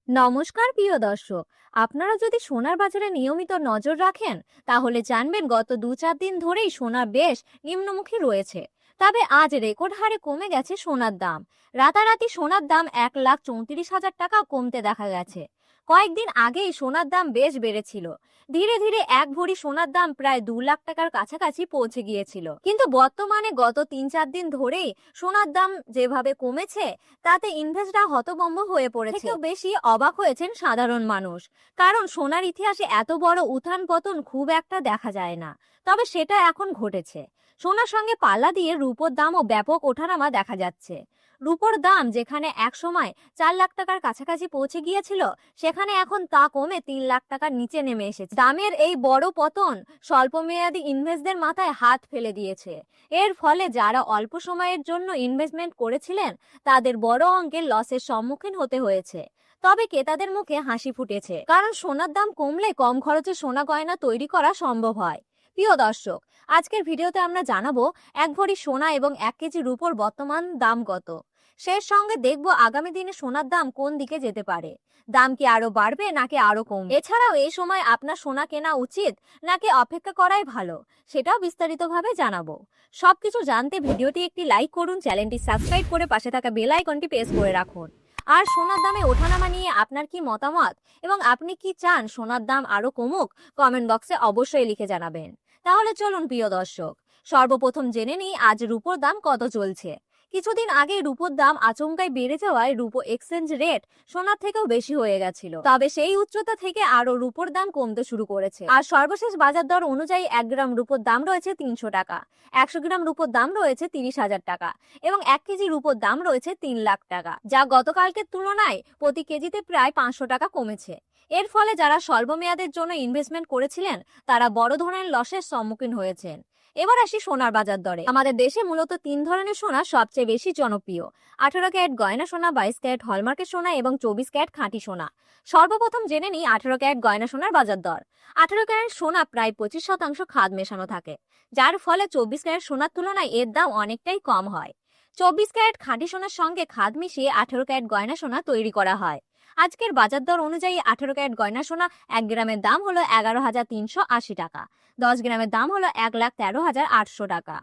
নমস্কার প্রিয় দর্শক। আপনারা যদি সোনার বাজারে নিয়মিত নজর রাখেন তাহলে জানবেন গত 2-4 দিন ধরেই সোনা বেশ নিম্নমুখী রয়েছে। তবে আজ রেকর্ড হারে কমে গেছে সোনার দাম। রাতারাতি সোনার দাম 1,34,000 টাকা কমতে দেখা গেছে। কয়েকদিন আগেই সোনার দাম বেশ বেড়েছিল। ধীরে ধীরে এক ভরি সোনার দাম প্রায় 2 লাখ টাকার কাছাকাছি পৌঁছে গিয়েছিল, কিন্তু বর্তমানে গত 3-4 দিন ধরেই সোনার দাম যেভাবে কমেছে তাতে ইনভেস্টররা হতভম্ব হয়ে পড়েছে। থেকেও বেশি অবাক হয়েছেন সাধারণ মানুষ, কারণ সোনার ইতিহাসে এত বড় উত্থান পতন খুব একটা দেখা যায় না। তবে সেটা এখন ঘটেছে। সোনার সঙ্গে পাল্লা দিয়ে রূপোর দামও ব্যাপক ওঠানামা দেখা যাচ্ছে। রূপোর দাম যেখানে এক সময় 4 লাখ টাকার কাছাকাছি পৌঁছে গিয়েছিল, সেখানে এখন তা কমে 3 লাখ টাকার নিচে নেমে এসেছে। দামের এই বড় পতন স্বল্পমেয়াদী ইনভেস্টরদের মাথায় হাত ফেলে দিয়েছে। এর ফলে যারা অল্প সময়ের জন্য ইনভেস্টমেন্ট করেছিলেন তাদের বড় অঙ্কের লসের সম্মুখীন হতে হয়েছে। তবে ক্রেতাদের মুখে হাসি ফুটেছে, কারণ সোনার দাম কমলে কম খরচে সোনা গয়না তৈরি করা সম্ভব হয়। প্রিয় দর্শক, আজকের ভিডিওতে আমরা জানাবো এক ভরি সোনা এবং 1 কেজি রূপোর বর্তমান দাম কত। সেই সঙ্গে দেখব আগামী দিনে সোনার দাম কোন দিকে যেতে পারে। দাম কি আরো বাড়বে নাকি আরো কমবে? এছাড়াও এই সময় আপনার সোনা কেনা উচিত নাকি অপেক্ষা করাই ভালো, সেটাও বিস্তারিতভাবে জানাবো। সবকিছু জানতে ভিডিওটি একটি লাইক করুন, চ্যানেলটি সাবস্ক্রাইব করে পাশে থাকা বেল আইকনটি প্রেস করে রাখুন। আর সোনার দামে ওঠানামা নিয়ে আপনার কি মতামত এবং আপনি কি চান সোনার দাম আরো কমুক, কমেন্ট বক্সে অবশ্যই লিখে জানাবেন। তাহলে চলুন প্রিয় দর্শক, সর্বপ্রথম জেনে নিই আজ রূপোর দাম কত চলছে। কিছুদিন আগে রূপোর দাম আচমকাই বেড়ে যাওয়ায় রূপো এক্সচেঞ্জ রেট সোনার থেকেও বেশি হয়ে গেছিল। তবে সেই উচ্চতা থেকে আরো রূপোর দাম কমতে শুরু করেছে। আর সর্বশেষ বাজার দর অনুযায়ী 1 গ্রাম রূপোর দাম রয়েছে 300 টাকা, 100 গ্রাম রূপোর দাম রয়েছে 30,000 টাকা এবং 1 কেজি রূপোর দাম রয়েছে 3 লাখ টাকা, যা গতকালকের তুলনায় প্রতি কেজিতে প্রায় 500 টাকা কমেছে। এর ফলে যারা স্বল্পমেয়াদের জন্য ইনভেস্টমেন্ট করেছিলেন তারা বড় ধরনের লসের সম্মুখীন হয়েছেন। এবার আসি সোনার বাজার দরে। আমাদের দেশে মূলত 3 ধরনের সোনা সবচেয়ে বেশি জনপ্রিয়: 18 ক্যারেট গয়না সোনা, 22 ক্যারেট হলমার্কের সোনা এবং 24 ক্যারেট খাঁটি সোনা। সর্বপ্রথম জেনে নিই 18 ক্যারেট গয়না সোনার বাজার দর। 18 ক্যারেট সোনা প্রায় 25% খাদ মেশানো থাকে, যার ফলে 24 ক্যারেট সোনার তুলনায় এর দাম অনেকটাই কম হয়। 24 ক্যারেট খাঁটি সোনার সঙ্গে খাদ মিশিয়ে 18 ক্যারেট গয়না সোনা তৈরি করা হয়। আজকের বাজার দর অনুযায়ী 18 ক্যারেট গয়না সোনা 1 গ্রামের দাম হলো 11,380 টাকা, 10 গ্রামের দাম হলো 1,13,800 টাকা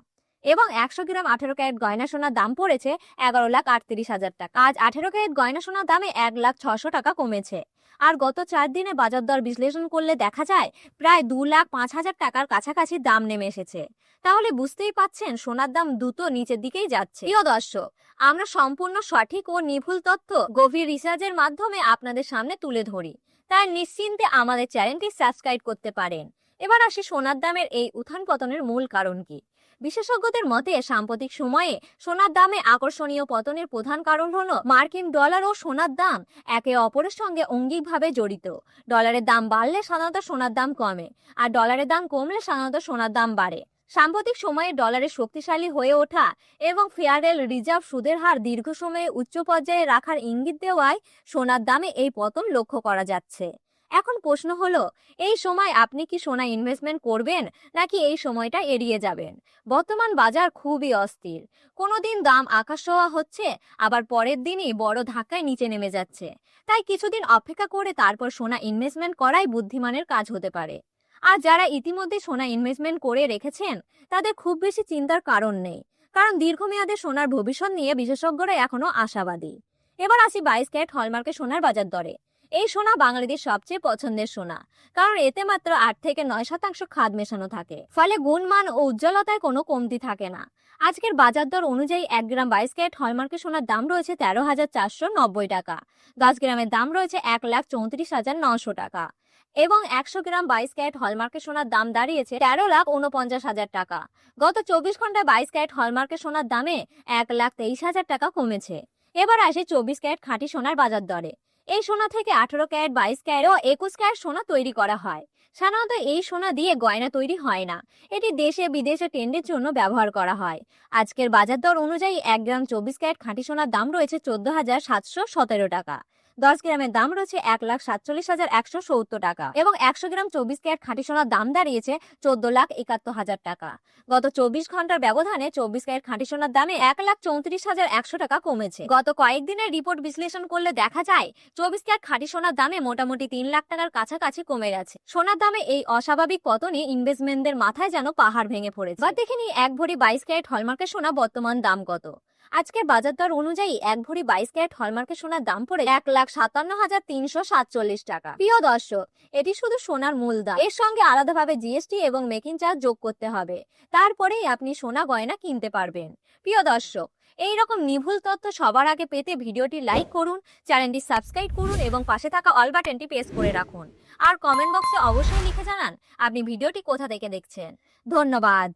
এবং 100 গ্রাম 18 ক্যারেট গয়না সোনার দাম পড়েছে 11,38,000 টাকা। আজ 18 ক্যারেট গয়না সোনার দামে 1,06,000 টাকা কমেছে। আর গত 4 দিনে বাজার দর বিশ্লেষণ করলে দেখা যায় প্রায় 2,05,000 টাকার কাছাকাছি দাম নেমে এসেছে। তাহলে বুঝতেই পাচ্ছেন সোনার দাম দ্রুত নিচের দিকেই যাচ্ছে। প্রিয় দর্শক, আমরা সম্পূর্ণ সঠিক ও নির্ভুল তথ্য গভীর রিসার্চের মাধ্যমে আপনাদের সামনে তুলে ধরি, তাই নিশ্চিন্তে আমাদের চ্যানেলটি সাবস্ক্রাইব করতে পারেন। এবার আসি সোনার দামের এই উত্থান পতনের মূল কারণ কি। বিশেষজ্ঞদের মতে সাম্প্রতিক সময়ে সোনার দামে আকর্ষণীয় পতনের প্রধান কারণ হলো মার্কিন ডলার ও সোনার দাম একে অপরের সঙ্গে অঙ্গিকভাবে জড়িত। ডলারের দাম বাড়লে সাধারণত সোনার দাম কমে, আর ডলারের দাম কমলে সাধারণত সোনার দাম বাড়ে। সাম্প্রতিক সময়ে ডলারের শক্তিশালী হয়ে ওঠা এবং ফেডারেল রিজার্ভ সুদের হার দীর্ঘ সময়ে উচ্চ পর্যায়ে রাখার ইঙ্গিত দেওয়ায় সোনার দামে এই পতন লক্ষ্য করা যাচ্ছে। এখন প্রশ্ন হলো, এই সময় আপনি কি সোনা ইনভেস্টমেন্ট করবেন নাকি এই সময়টা এড়িয়ে যাবেন? বর্তমান বাজার খুবই অস্থির। কোনো দিন দাম আকাশ ছোঁয়া হচ্ছে, আবার পরের দিনই বড় ধাক্কায় নিচে নেমে যাচ্ছে। তাই কিছুদিন অপেক্ষা করে তারপর সোনা ইনভেস্টমেন্ট করাই বুদ্ধিমানের কাজ হতে পারে। আর যারা ইতিমধ্যে সোনা ইনভেস্টমেন্ট করে রেখেছেন তাদের খুব বেশি চিন্তার কারণ নেই, কারণ দীর্ঘমেয়াদে সোনার ভবিষ্যৎ নিয়ে বিশেষজ্ঞরা এখনো আশাবাদী। এবার আসি 22 ক্যারেট হলমার্কের সোনার বাজার দরে। এই সোনা বাঙালিদের সবচেয়ে পছন্দের সোনা, কারণ এতে মাত্র 8 থেকে 9% খাদ মেশানো থাকে, ফলে গুণমান ও উজ্জ্বলতায় কোনো কমতি থাকে না। আজকের বাজার দর অনুযায়ী 1 গ্রাম 22 ক্যারেট হলমার্কের সোনার দাম রয়েছে 13,490 টাকা, 10 গ্রামের দাম রয়েছে 1,34,900 টাকা এবং 100 গ্রাম 22 ক্যারেট হলমার্কের সোনার দাম দাঁড়িয়েছে 13,49,000 টাকা। গত 24 ঘন্টায় 22 ক্যারেট হলমার্কের সোনার দামে 1,23,000 টাকা কমেছে। এবার আসে 24 ক্যারেট খাঁটি সোনার বাজার দরে। এই সোনা থেকে 18 ক্যারেট, 22 ক্যারেট ও 21 ক্যারেট সোনা তৈরি করা হয়। সাধারণত এই সোনা দিয়ে গয়না তৈরি হয় না, এটি দেশে বিদেশে ট্রেন্ডের জন্য ব্যবহার করা হয়। আজকের বাজার দর অনুযায়ী 1 গ্রাম 24 ক্যারেট খাঁটি সোনার দাম রয়েছে 14,717 টাকা, 10 গ্রামের দাম রয়েছে 1,47,170 টাকা এবং 100 গ্রাম 24 ক্যারেট খাঁটি সোনার দাম দাঁড়িয়েছে 14,71,000 টাকা। গত 24 ঘন্টার ব্যবধানে 24 ক্যারেট খাঁটি সোনার দামে 1,34,100 টাকা কমেছে। গত কয়েকদিনের রিপোর্ট বিশ্লেষণ করলে দেখা যায় 24 ক্যারেট খাঁটি সোনার দামে মোটামুটি 3 লাখ টাকার কাছাকাছি কমে গেছে। সোনার দামে এই অস্বাভাবিক পতনে ইনভেস্টমেন্টদের মাথায় যেন পাহাড় ভেঙে পড়েছে। এবার দেখে নিই 1 ভরি 22 ক্যারেট হলমার্কের সোনা বর্তমান দাম কত। আজকের বাজার দর অনুযায়ী 1 ভরি 22 ক্যারেট হলমার্কের সোনার দাম পড়ে 1,57,347 টাকা। প্রিয় দর্শক, এটি শুধু সোনার মূল দাম, এর সঙ্গে আলাদাভাবে জিএসটি এবং মেকিং চার্জ যোগ করতে হবে, তারপরেই আপনি সোনা গয়না কিনতে পারবেন। প্রিয় দর্শক, এই রকম নিভুল তথ্য সবার আগে পেতে ভিডিওটি লাইক করুন, চ্যানেলটি সাবস্ক্রাইব করুন এবং পাশে থাকা অল বাটনটি প্রেস করে রাখুন। আর কমেন্ট বক্সে অবশ্যই লিখে জানান আপনি ভিডিওটি কোথা থেকে দেখছেন। ধন্যবাদ।